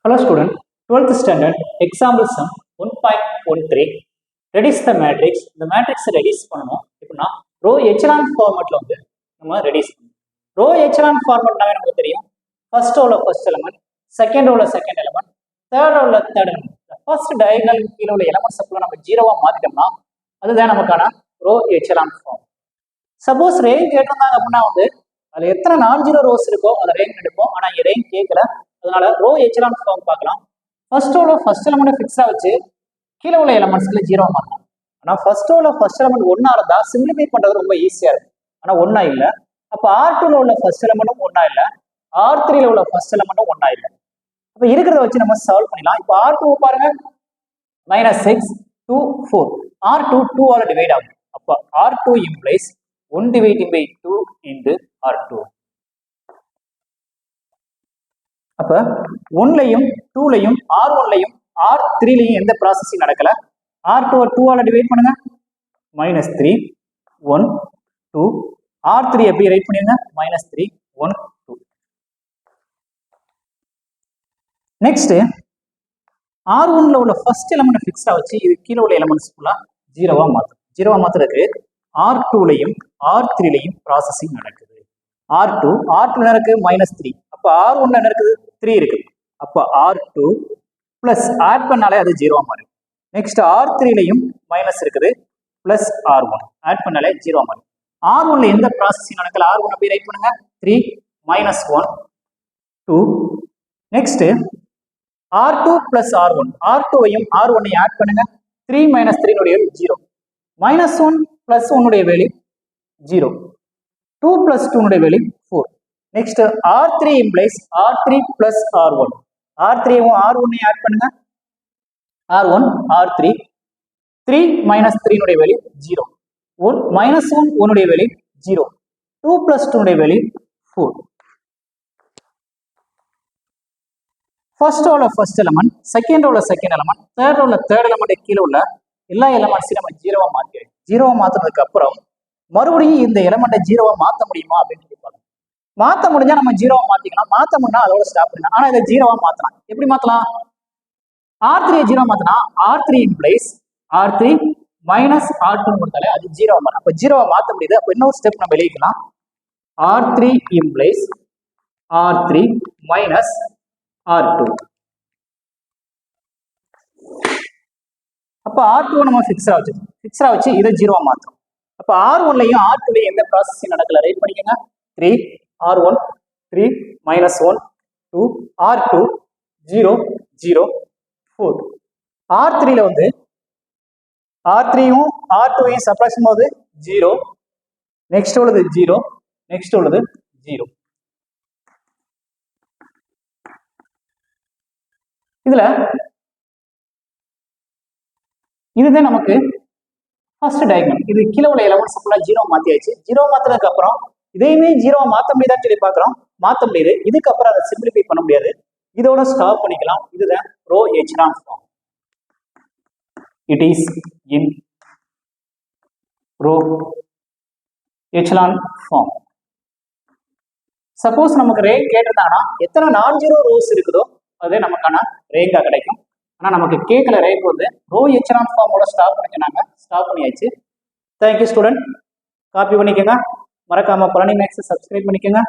Hello student, 12th standard example sum 1.13 reduce the matrix. இந்த matrix reduce பண்ணனும். இப்பனா row echelon formatல வந்து நம்ம reduce பண்ணனும். row echelon formatனாவே நமக்கு தெரியும். first row ல first element, second row ல second element, third row ல third element. first diagonal கீழ உள்ள elements எல்லாம் நம்ம 0வா மாத்திட்டோம்னா அதுதான் நமக்கான row echelon form. suppose range கேட்டிருந்தாங்க அப்படினா வந்து அதுல எத்தனை நான் ஜீரோ ரோஸ் இருக்கோ அதை ரேங்க் எடுப்போம். ஆனா இங்க ரேங்க் கேட்கல, அதனால ரோ எச்சலான் ஃபார்ம் பார்க்கலாம். ஃபர்ஸ்ட் ரோல ஃபர்ஸ்ட் எலமெண்ட் ஃபிக்ஸா வச்சு கீழே உள்ள எலமெண்ட்ஸ்ல ஜீரோ மாற்றலாம். ஆனா ஃபர்ஸ்ட் ரோல ஃபர்ஸ்ட் எலமெண்ட் ஒன்னா இருந்தா சிம்பிளிஃபை பண்றது ரொம்ப ஈஸியா இருக்கும். ஆனா ஒன்னா இல்ல, அப்ப R2ல உள்ள ஃபர்ஸ்ட் எலமெண்ட்டும் ஒன்னா இல்ல, R3ல உள்ள ஃபர்ஸ்ட் எலமெண்ட்டும் ஒன்னா இல்ல. அப்ப இருக்கிறத வச்சு நம்ம சால்வ் பண்ணிடலாம். இப்போ R2 பாருங்க, -6 2 4, R2 2 ஆல டிவைட் ஆகும். அப்ப R2 implies 1 dividing by 2 into R2. அப்ப 1லையும் 2லையும் R1லையும் R3லையும் எந்த ப்ராசஸிங் நடக்கல. R2 2 ஆல டிவைட் பண்ணுங்க, -3 1 2, R3 எப்படி ரைட் பண்ணிருங்க, -3 1 2. நெக்ஸ்ட் R1ல உள்ள ஃபர்ஸ்ட் எலிமெண்ட் ஃபிக்ஸா வச்சு இது கீழே உள்ள எலிமெண்ட்ஸ் ஃபுல்லா ஜீரோவா மாத்தும். ஜீரோவா மாத்துறதுக்கு R2லையும் R3லையும் ப்ராசஸிங் நடக்குது. R2 இருக்கு -3, அப்ப R1 என்ன இருக்குது 3 இருக்கு. அப்ப R2 பிளஸ் ஆட் பண்ணாலே அது ஜீரோவா மாறும். நெக்ஸ்ட் R3லையும் மைனஸ் இருக்குது, பிளஸ் R1 ஆட் பண்ணாலே ஜீரோவா மாறும். R1ல எந்த ப்ராசஸிங் நடக்கல, R1 அப்படியே ரைட் பண்ணுங்க, 3 -1 2. நெக்ஸ்ட் R2 பிளஸ் R1, R2வையும் R1ஐயும் ஆட் பண்ணுங்க, 3 - 3 உடைய 0, -1 பிளஸ் 1 உடைய வேல்யூ 0, 2 plus 2 உடைய value 4. Next R3 implies R3 plus R1, R3யும் R1ஐயும் ஆட் பண்ணுங்க, R1 R3, 3 - 3 உடைய வேல்யூ 0, -1 1 உடைய வேல்யூ 0, 2 plus 2 உடைய வேல்யூ 4. ஃபர்ஸ்ட் ரோல ஃபர்ஸ்ட் எலிமெண்ட், செகண்ட் ரோல செகண்ட் எலிமெண்ட், தேர்ட் ரோல தேர்ட் எலிமெண்ட் கீழே உள்ள எல்லா எலிமெண்ட்ஸையும் நம்ம ஜீரோவா மாத்திடுவோம். ஜீரோவா மாத்துறதுக்கு அப்புறம் மறுபடியும் இந்த எலிமெண்ட்டை ஜீரோவா மாற்ற முடியுமா அப்படின்னு கேட்பாங்க. மாற்ற முடிஞ்சா நம்ம ஜீரோவா மாத்திக்கலாம், மாற்ற முடியா அதோட ஸ்டாப் பண்ணலாம். ஆனா இதை ஜீரோவா மாத்தலாம். எப்படி மாத்தலாம்? R3 ஜீரோ மாத்தினா R3 implies R3 minus R2 கொடுத்தாலே அது ஜீரோவா மாறும். அப்ப ஜீரோவா மாற்ற முடியுது. அப்ப இன்னொரு ஸ்டெப் நம்ம எழுதிக்கலாம், R3 implies R3 minus R2. அப்ப R2 நம்ம ஃபிக்ஸா வச்சு இதை ஜீரோவா மாற்றோம். அப்ப R1லையும் R2லையும் எந்த ப்ராசஸிங் நடக்கல, ரைட் பண்ணிக்கங்க, 3 R1 3 -1 2 R2 0 0 4. R3ல வந்து R3யும் R2வையும் சப்ராக்ஷன் போது 0, நெக்ஸ்ட் உள்ளது 0, நெக்ஸ்ட் உள்ளது 0. இதுல இதுதான் நமக்கு ஃபர்ஸ்ட் டயக்னல். இது கீழே உள்ள எலிமெண்ட்ஸ் ஃபுல்லா ஜீரோ மாத்தியாச்சு. ஜீரோ மாத்தினதுக்கு அப்புறம் இதையுமே ஜீரோ மாத்த முடியுதான்னு சொல்லி பாக்குறோம், மாத்த முடியுது. இதுக்கப்புறம் அதை சிம்பிளிஃபை பண்ண முடியாது, இதோட ஸ்டாப் பண்ணிக்கலாம். இதுதான் row echelon form. It is in row echelon form. Suppose நமக்கு ரேங்க் கேட்டிருந்தாங்கன்னா எத்தனை நான் ஜீரோ ரோஸ் இருக்குதோ அது நமக்கான ரேங்கா கிடைக்கும். ஆனா நமக்கு கேட்கல, ரேங்க் வந்து ரோ எச்சலான் ஃபார்மோட ஸ்டாப் பண்ணிக்கிறாங்க. ஸ்டாப் பண்ணியாச்சு. Thank you student. காப்பி பண்ணிக்கோங்க, மறக்காம பழனி மேக்ஸ் சப்ஸ்கிரைப் பண்ணிக்கோங்க.